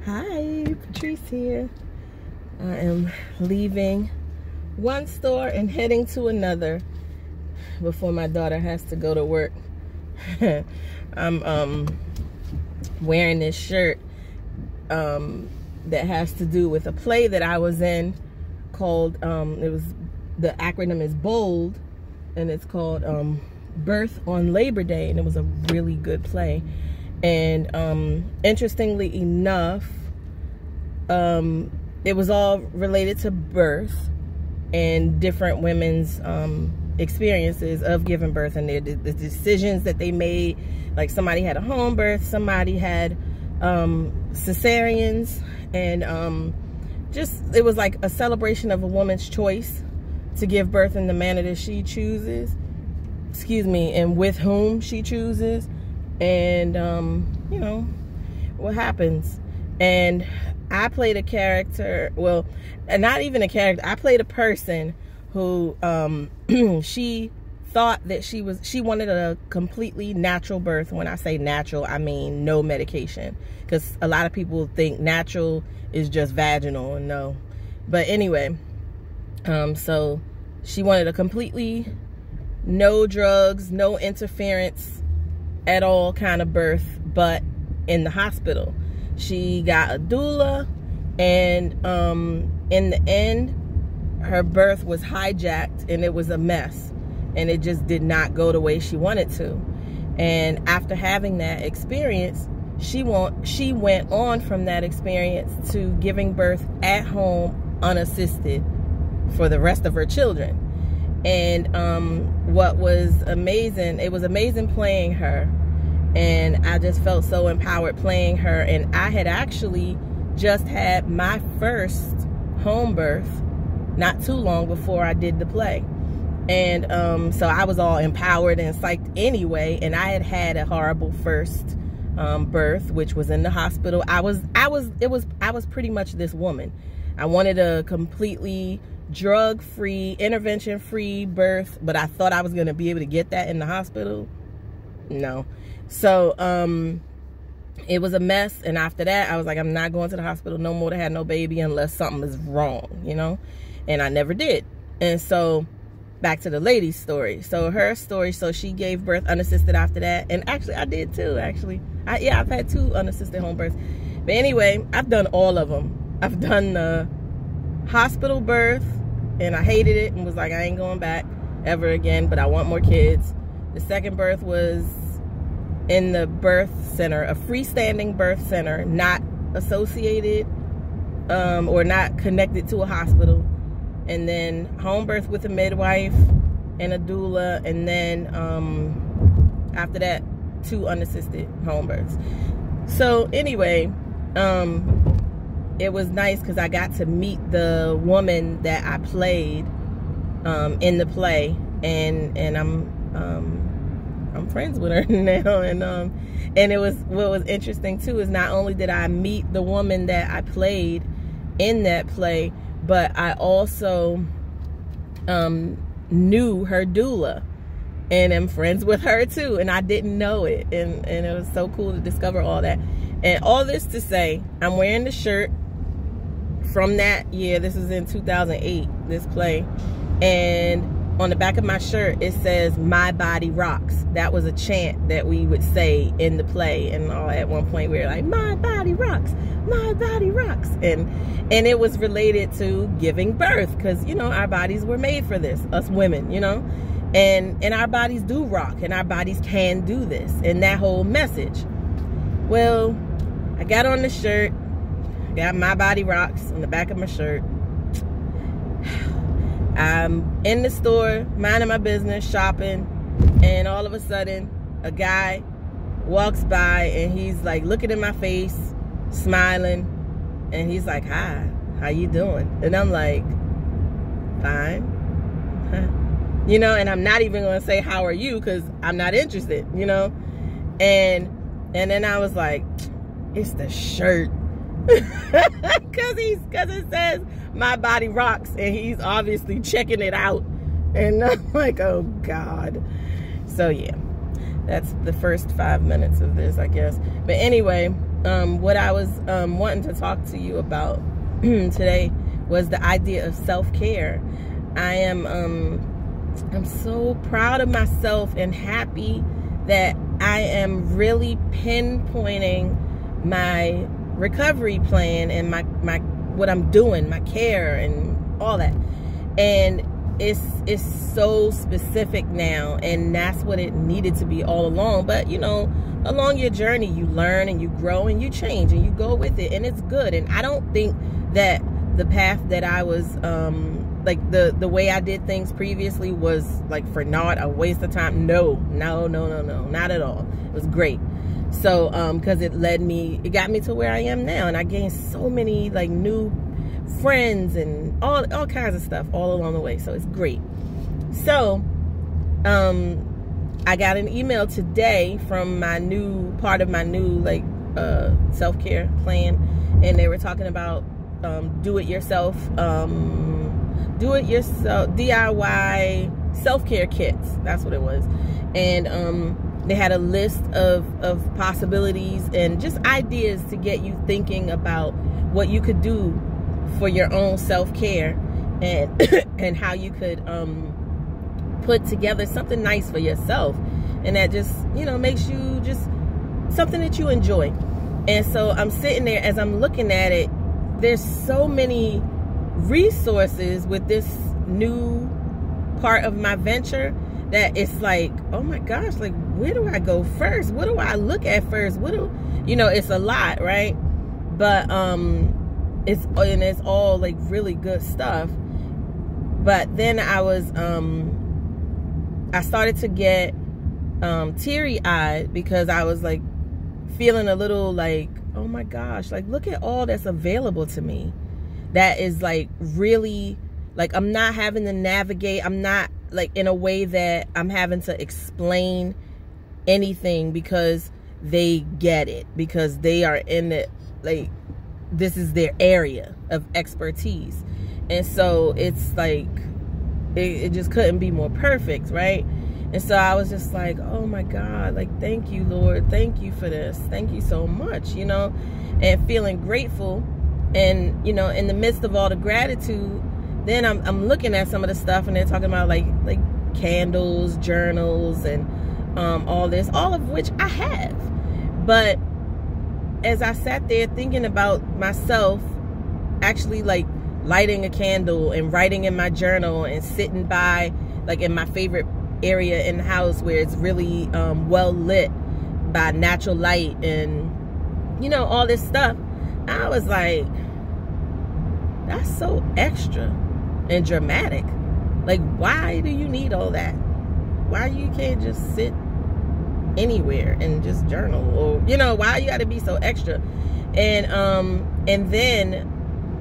Hi, Patrice here. I am leaving one store and heading to another before my daughter has to go to work. I'm wearing this shirt that has to do with a play that I was in called, the acronym is BOLD, and it's called Birth on Labor Day, and it was a really good play. And interestingly enough, it was all related to birth and different women's experiences of giving birth and the decisions that they made. Like somebody had a home birth, somebody had cesareans, and just it was like a celebration of a woman's choice to give birth in the manner that she chooses, and with whom she chooses, and you know what happens. And I played a character, well, not even a character, I played a person who she thought that she wanted a completely natural birth. When I say natural, I mean no medication, because a lot of people think natural is just vaginal, and no. But anyway, so she wanted a completely no drugs, no interference at all kind of birth, but in the hospital. She got a doula, and in the end, her birth was hijacked, and it was a mess, and it just did not go the way she wanted to. And after having that experience, she went on from that experience to giving birth at home unassisted for the rest of her children. And what was amazing, it was amazing playing her, and I just felt so empowered playing her. And I had actually just had my first home birth not too long before I did the play. And so I was all empowered and psyched anyway, and I had a horrible first birth, which was in the hospital. I was pretty much this woman. I wanted a completely drug-free, intervention-free birth, but I thought I was going to be able to get that in the hospital. No. So it was a mess, and after that I was like, I'm not going to the hospital no more to have no baby unless something is wrong, you know. And I never did. And so back to the lady's story. So her story, so she gave birth unassisted after that, and actually I did too. I've had 2 unassisted home births. But anyway, I've done all of them. I've done the hospital birth, and I hated it and was like, I ain't going back ever again, but I want more kids. The second birth was in the birth center, a freestanding birth center, not associated or not connected to a hospital. And then home birth with a midwife and a doula, and then after that 2 unassisted home births. So anyway, it was nice because I got to meet the woman that I played in the play, and I'm friends with her now. And it was, what was interesting too is not only did I meet the woman that I played in that play, but I also knew her doula, and am friends with her too, and I didn't know it, and it was so cool to discover all that. And all this to say, I'm wearing the shirt from that year. This is in 2008, this play, and on the back of my shirt it says "My body rocks." That was a chant that we would say in the play, and all at one point we were like, "My body rocks, my body rocks," and it was related to giving birth, because you know our bodies were made for this, us women, you know, and our bodies do rock, and our bodies can do this, and that whole message. Well, I got on the shirt, got "My body rocks" on the back of my shirt. I'm in the store, minding my business, shopping, and all of a sudden, a guy walks by, and he's like looking in my face, smiling, and he's like, "Hi, how you doing?" And I'm like, "Fine." You know, and I'm not even going to say, "How are you?" because I'm not interested, you know. And then I was like, it's the shirt. Because it says "My body rocks," and he's obviously checking it out, and I'm like, oh God. So yeah, that's the first 5 minutes of this, I guess. But anyway, what I was wanting to talk to you about today was the idea of self-care. I'm so proud of myself and happy that I am really pinpointing my recovery plan and my what I'm doing, my care and all that. And it's so specific now, and that's what it needed to be all along. But you know, along your journey, you learn and you grow and you change and you go with it, and it's good. And I don't think that the path that I was like the way I did things previously was like for naught, a waste of time. No, not at all. It was great. So because it got me to where I am now, and I gained so many like new friends and all kinds of stuff all along the way. So it's great. So I got an email today from part of my new like self-care plan, and they were talking about do-it-yourself DIY self-care kits. That's what it was. And they had a list of possibilities and just ideas to get you thinking about what you could do for your own self-care, and and how you could put together something nice for yourself, and that just, you know, makes you just something that you enjoy. And so I'm sitting there, as I'm looking at it, there's so many resources with this new part of my venture that it's like, oh my gosh, like where do I go first? What do I look at first? You know, it's a lot, right? But it's all like really good stuff. But then I started to get teary-eyed, because I was like feeling a little like, oh my gosh, like look at all that's available to me. That is like really, like I'm not having to navigate. I'm not like in a way that I'm having to explain anything, because they get it, because they are in it, like this is their area of expertise. And so it's like it just couldn't be more perfect, right? And so I was just like, oh my God, like thank you, Lord, thank you for this, thank you so much, you know, and feeling grateful. And you know, in the midst of all the gratitude, then I'm looking at some of the stuff, and they're talking about like candles, journals, and all this, all of which I have. But as I sat there thinking about myself, actually like lighting a candle and writing in my journal and sitting by like in my favorite area in the house where it's really well lit by natural light and, you know, all this stuff, I was like, that's so extra and dramatic. Like, why do you need all that? Why you can't just sit anywhere and just journal? Or, you know, why you gotta be so extra? And then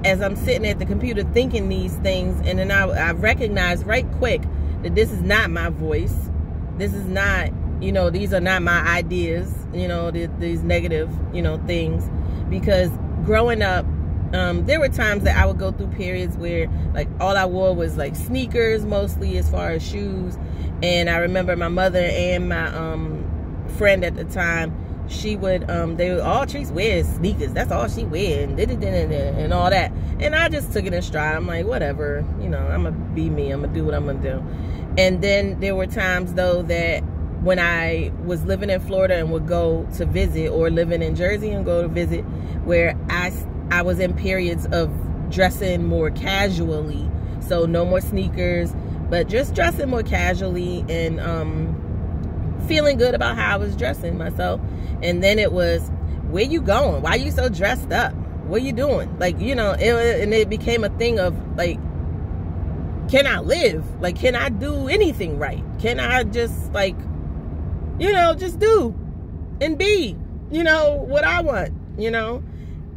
as I'm sitting at the computer thinking these things, and then I recognized right quick that this is not my voice. This is not, you know, these are not my ideas, you know, these negative, you know, things. Because growing up, there were times that I would go through periods where like all I wore was like sneakers, mostly as far as shoes. And I remember my mother and my friend at the time, she would they would all Trace wears sneakers, that's all she wear, and all that. And I just took it in stride. I'm like, whatever, you know, I'm gonna be me, I'm gonna do what I'm gonna do. And then there were times though that when I was living in Florida and would go to visit, or living in Jersey and go to visit, where I was in periods of dressing more casually. So no more sneakers, but just dressing more casually and feeling good about how I was dressing myself. And then it was, where you going? Why you so dressed up? What you doing? Like, you know, and it became a thing of like, can I live? Like, can I do anything right? Can I just like, you know, just do and be, you know, what I want, you know,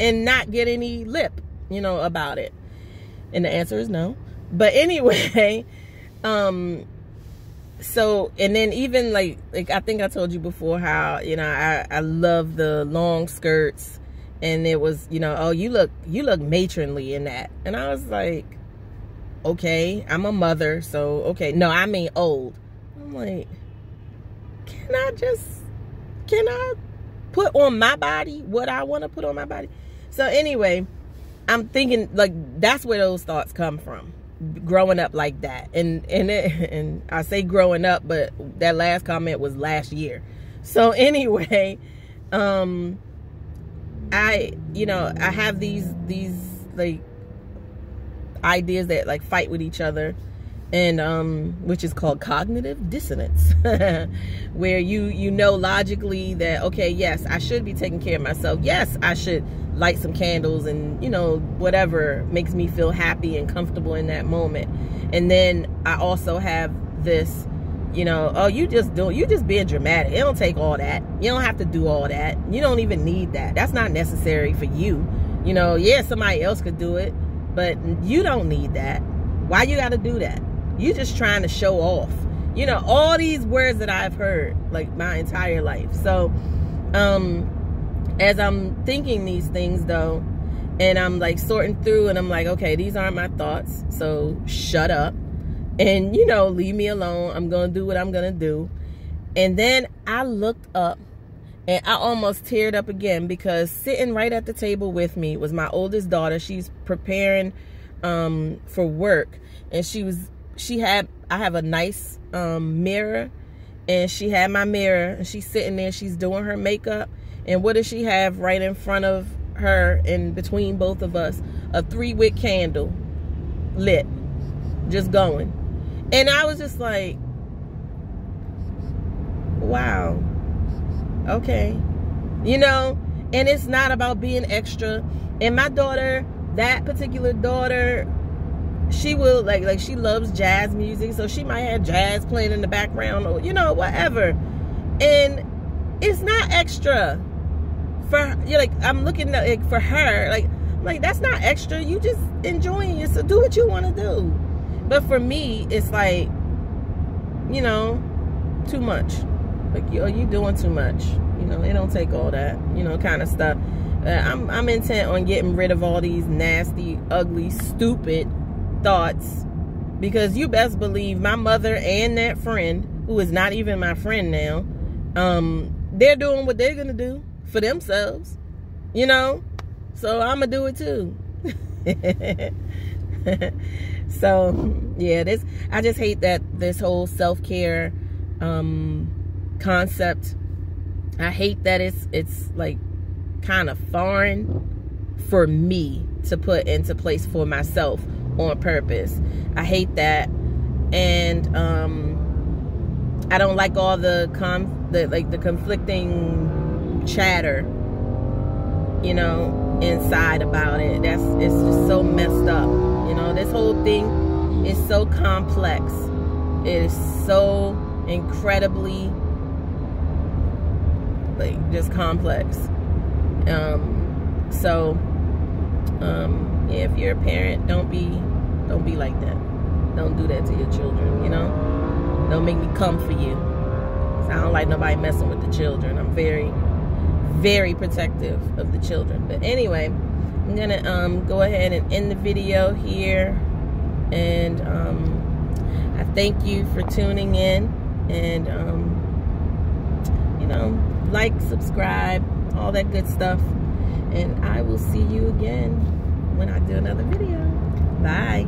and not get any lip, you know, about it? And the answer is no. But anyway, so, and then even like I think I told you before how, you know, I love the long skirts, and it was, you know, oh, you look matronly in that. And I was like, okay, I'm a mother, so okay. No, I mean old. I'm like, can I put on my body what I want to put on my body. So anyway, I'm thinking, like, that's where those thoughts come from, growing up like that. And I say growing up, but that last comment was last year. So anyway, I have these like ideas that like fight with each other, and which is called cognitive dissonance, where you know logically that, okay, yes, I should be taking care of myself. Yes, I should light some candles and, you know, whatever makes me feel happy and comfortable in that moment. And then I also have this, you know, oh, you just being dramatic. It don't take all that. You don't have to do all that. You don't even need that. That's not necessary for you. You know, yeah, somebody else could do it, but you don't need that. Why you got to do that? You just trying to show off. You know, all these words that I've heard like my entire life. So, as I'm thinking these things though, and I'm like sorting through, and I'm like, okay, these aren't my thoughts, so shut up and, you know, leave me alone. I'm gonna do what I'm gonna do. And then I looked up and I almost teared up again, because sitting right at the table with me was my oldest daughter. She's preparing for work, and I have a nice mirror, and she had my mirror, and she's sitting there, she's doing her makeup. And what does she have right in front of her, in between both of us? A 3-wick candle lit, just going. And I was just like, wow, okay. You know, and it's not about being extra. And my daughter, that particular daughter, she will, like she loves jazz music, so she might have jazz playing in the background, or, you know, whatever. And it's not extra. I'm looking at, like, for her, like that's not extra. You just enjoying it, so do what you want to do. But for me, it's like, you know, too much. Like, you doing too much. You know, it don't take all that, you know, kind of stuff. I'm intent on getting rid of all these nasty, ugly, stupid thoughts, because you best believe my mother and that friend, who is not even my friend now, they're doing what they're gonna do for themselves, you know, so I'm gonna do it too. So yeah, I just hate that this whole self-care concept. I hate that it's like kind of foreign for me to put into place for myself on purpose. I hate that. And I don't like all the conflicting chatter, you know, inside about it. It's just so messed up. You know, this whole thing is so complex. It is so incredibly, like, just complex. Yeah, if you're a parent, don't be like that. Don't do that to your children, you know. Don't make me come for you. I don't like nobody messing with the children. I'm very, very protective of the children. But anyway, I'm gonna go ahead and end the video here, and I thank you for tuning in, and you know, like, subscribe, all that good stuff, and I will see you again when I do another video. Bye.